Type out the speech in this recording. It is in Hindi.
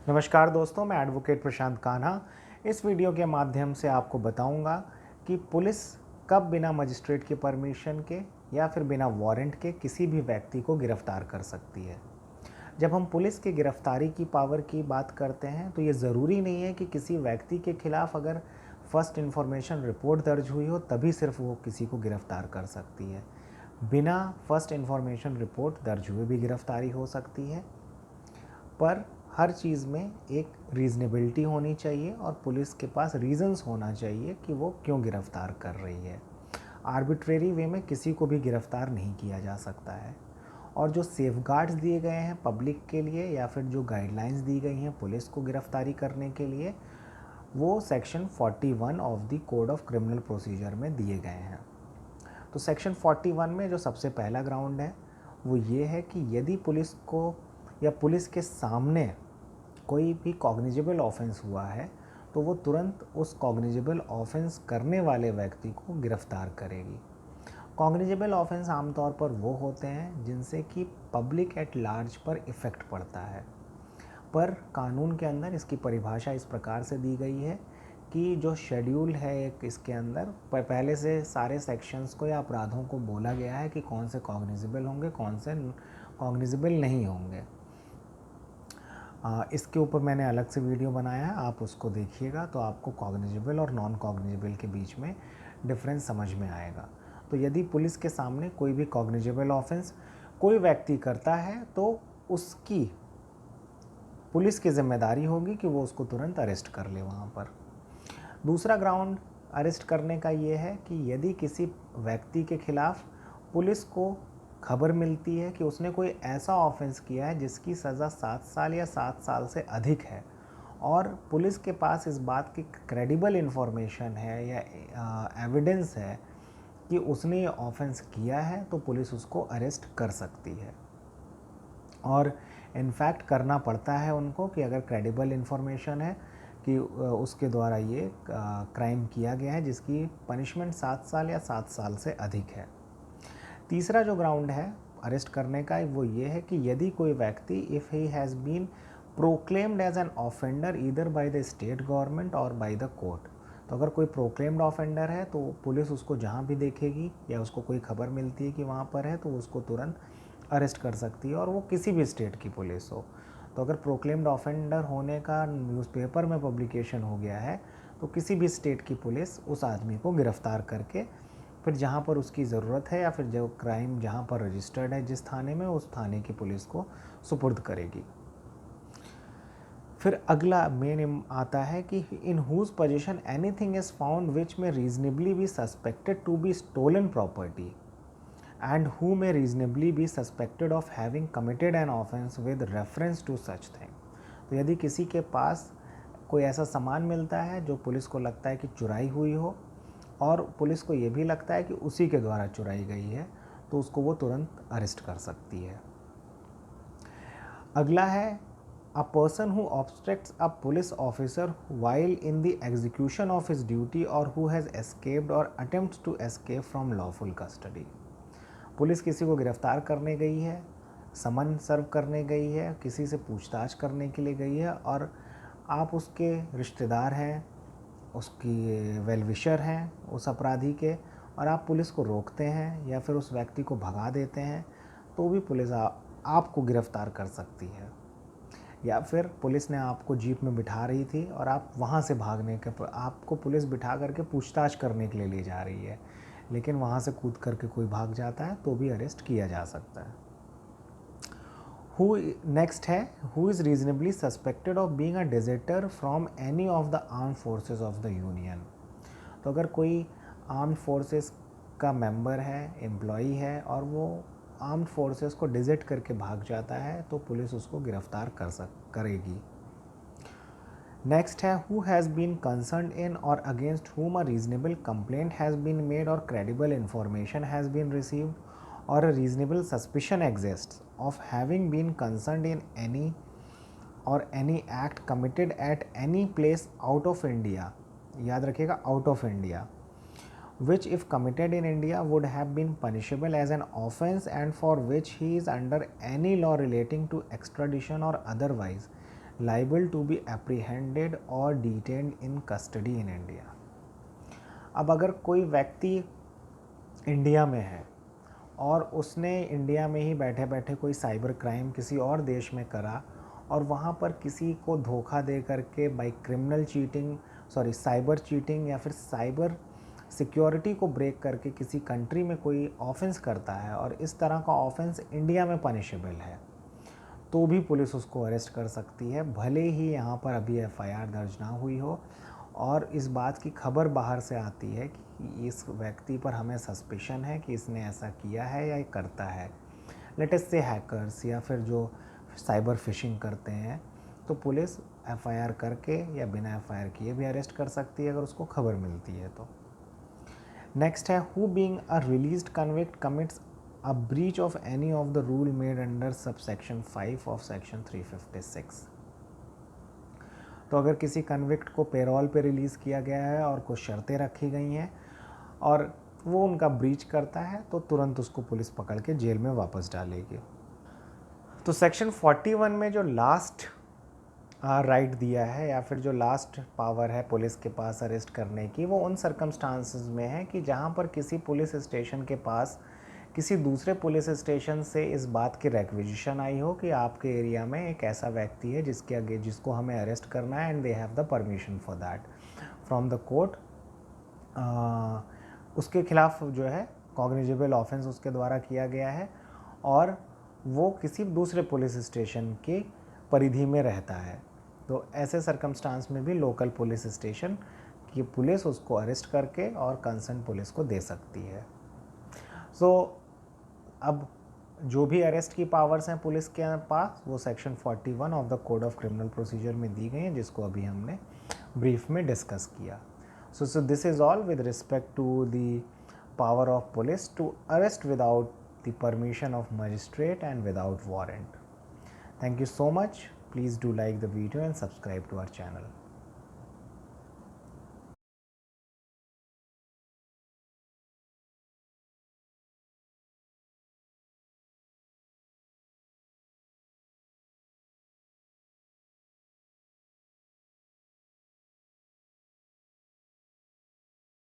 नमस्कार दोस्तों, मैं एडवोकेट प्रशांत कान्हा। इस वीडियो के माध्यम से आपको बताऊंगा कि पुलिस कब बिना मजिस्ट्रेट की परमिशन के या फिर बिना वारंट के किसी भी व्यक्ति को गिरफ्तार कर सकती है। जब हम पुलिस की गिरफ्तारी की पावर की बात करते हैं तो ये ज़रूरी नहीं है कि किसी व्यक्ति के खिलाफ अगर फर्स्ट इन्फॉर्मेशन रिपोर्ट दर्ज हुई हो तभी सिर्फ वो किसी को गिरफ्तार कर सकती है। बिना फर्स्ट इन्फॉर्मेशन रिपोर्ट दर्ज हुए भी गिरफ्तारी हो सकती है, पर हर चीज़ में एक रीज़नेबिलिटी होनी चाहिए और पुलिस के पास रीज़न्स होना चाहिए कि वो क्यों गिरफ़्तार कर रही है। आर्बिट्रेरी वे में किसी को भी गिरफ़्तार नहीं किया जा सकता है। और जो सेफगार्ड्स दिए गए हैं पब्लिक के लिए या फिर जो गाइडलाइंस दी गई हैं पुलिस को गिरफ़्तारी करने के लिए, वो section 41 of the code of criminal procedure में दिए गए हैं। तो सेक्शन 41 में जो सबसे पहला ग्राउंड है वो ये है कि यदि पुलिस को या पुलिस के सामने कोई भी कॉग्निजेबल ऑफेंस हुआ है तो वो तुरंत उस कॉग्निजेबल ऑफेंस करने वाले व्यक्ति को गिरफ्तार करेगी। कॉग्निजेबल ऑफेंस आमतौर पर वो होते हैं जिनसे कि पब्लिक एट लार्ज पर इफ़ेक्ट पड़ता है, पर कानून के अंदर इसकी परिभाषा इस प्रकार से दी गई है कि जो शेड्यूल है एक इसके अंदर पहले से सारे सेक्शंस को या अपराधों को बोला गया है कि कौन से कॉग्निजेबल होंगे, कौन से कॉग्निजेबल नहीं होंगे। इसके ऊपर मैंने अलग से वीडियो बनाया है, आप उसको देखिएगा तो आपको कॉग्निजेबल और नॉन कॉग्निजेबल के बीच में डिफरेंस समझ में आएगा। तो यदि पुलिस के सामने कोई भी कॉग्निजेबल ऑफेंस कोई व्यक्ति करता है तो उसकी पुलिस की जिम्मेदारी होगी कि वो उसको तुरंत अरेस्ट कर ले वहाँ पर। दूसरा ग्राउंड अरेस्ट करने का ये है कि यदि किसी व्यक्ति के खिलाफ पुलिस को खबर मिलती है कि उसने कोई ऐसा ऑफेंस किया है जिसकी सज़ा 7 साल या 7 साल से अधिक है और पुलिस के पास इस बात की क्रेडिबल इन्फॉर्मेशन है या एविडेंस है कि उसने ये ऑफेंस किया है, तो पुलिस उसको अरेस्ट कर सकती है। और इनफैक्ट करना पड़ता है उनको कि अगर क्रेडिबल इन्फॉर्मेशन है कि उसके द्वारा ये क्राइम किया गया है जिसकी पनिशमेंट 7 साल या 7 साल से अधिक है। तीसरा जो ग्राउंड है अरेस्ट करने का वो ये है कि यदि कोई व्यक्ति if he has been proclaimed as an offender either by the state government or by the court, तो अगर कोई प्रोक्लेम्ड ऑफेंडर है तो पुलिस उसको जहाँ भी देखेगी या उसको कोई खबर मिलती है कि वहाँ पर है तो उसको तुरंत अरेस्ट कर सकती है, और वो किसी भी स्टेट की पुलिस हो। तो अगर प्रोक्लेम्ड ऑफेंडर होने का न्यूज़पेपर में पब्लिकेशन हो गया है तो किसी भी स्टेट की पुलिस उस आदमी को गिरफ़्तार करके फिर जहाँ पर उसकी ज़रूरत है या फिर जो क्राइम जहाँ पर रजिस्टर्ड है जिस थाने में, उस थाने की पुलिस को सुपुर्द करेगी। फिर अगला मेन आता है कि in whose position anything is found which may reasonably be suspected to be stolen property and who may reasonably be suspected of having committed an offense with reference to such thing। तो यदि किसी के पास कोई ऐसा सामान मिलता है जो पुलिस को लगता है कि चुराई हुई हो और पुलिस को ये भी लगता है कि उसी के द्वारा चुराई गई है, तो उसको वो तुरंत अरेस्ट कर सकती है। अगला है a person who obstructs a police officer while in the execution of his duty or who has escaped or attempts to escape from lawful custody. Police किसी को गिरफ्तार करने गई है, समन सर्व करने गई है, किसी से पूछताछ करने के लिए गई है और आप उसके रिश्तेदार हैं, उसकी वेलविशर हैं उस अपराधी के, और आप पुलिस को रोकते हैं या फिर उस व्यक्ति को भगा देते हैं, तो भी पुलिस आपको गिरफ्तार कर सकती है। या फिर पुलिस ने आपको जीप में बिठा रही थी और आप वहाँ से भागने के, आपको पुलिस बिठा करके पूछताछ करने के लिए ले जा रही है, लेकिन वहाँ से कूद करके कोई भाग जाता है तो भी अरेस्ट किया जा सकता है। हु नेक्स्ट है who is reasonably suspected of being a deserter from any of the armed forces of the union. तो अगर कोई आर्म्ड फोर्सेस का मेंबर है, एम्प्लॉई है और वो आर्म्ड फोर्सेस को डिजर्ट करके भाग जाता है तो पुलिस उसको गिरफ्तार करेगी। नेक्स्ट है हु हैज़ बीन कंसर्न्ड इन और against whom a reasonable complaint has been made or credible information has been received or a reasonable suspicion exists of having been concerned in any or any act committed at any place out of India, याद रखिएगा out of India, which if committed in India would have been punishable as an offence and for which he is under any law relating to extradition or otherwise liable to be apprehended or detained in custody in India। अब अगर कोई व्यक्ति इंडिया में है और उसने इंडिया में ही बैठे बैठे कोई साइबर क्राइम किसी और देश में करा और वहाँ पर किसी को धोखा दे करके by criminal cheating cyber cheating या फिर साइबर सिक्योरिटी को ब्रेक करके किसी कंट्री में कोई ऑफेंस करता है और इस तरह का ऑफेंस इंडिया में पनिशेबल है, तो भी पुलिस उसको अरेस्ट कर सकती है, भले ही यहाँ पर अभी एफआईआर दर्ज ना हुई हो और इस बात की खबर बाहर से आती है कि इस व्यक्ति पर हमें सस्पिशन है कि इसने ऐसा किया है या करता है। लेटेस्ट से हैकर्स या फिर जो साइबर फिशिंग करते हैं, तो पुलिस एफआईआर करके या बिना एफआईआर किए भी अरेस्ट कर सकती है अगर उसको खबर मिलती है तो। नेक्स्ट है who being a released convict commits a breach of any of the rule made under subsection 5 of section 356। तो अगर किसी कन्विक्ट को पेरोल पे रिलीज़ किया गया है और कुछ शर्तें रखी गई हैं और वो उनका ब्रीच करता है तो तुरंत उसको पुलिस पकड़ के जेल में वापस डालेगी। तो सेक्शन 41 में जो लास्ट राइट दिया है या फिर जो लास्ट पावर है पुलिस के पास अरेस्ट करने की, वो उन सर्कमस्टांसेस में है कि जहाँ पर किसी पुलिस स्टेशन के पास किसी दूसरे पुलिस स्टेशन से इस बात की रिक्वेजिशन आई हो कि आपके एरिया में एक ऐसा व्यक्ति है जिसको हमें अरेस्ट करना है and they have the permission for that from the court. उसके खिलाफ जो है कॉग्निजेबल ऑफेंस उसके द्वारा किया गया है और वो किसी दूसरे पुलिस स्टेशन की परिधि में रहता है, तो ऐसे सर्कमस्टांस में भी लोकल पुलिस स्टेशन की पुलिस उसको अरेस्ट करके और कंसर्न पुलिस को दे सकती है। अब जो भी अरेस्ट की पावर्स हैं पुलिस के पास वो section 41 of the code of criminal procedure में दी गई हैं, जिसको अभी हमने ब्रीफ में डिस्कस किया। So this is all with respect to the power of police to arrest without the permission of magistrate and without warrant. Thank you so much. Please do like the video and subscribe to our channel.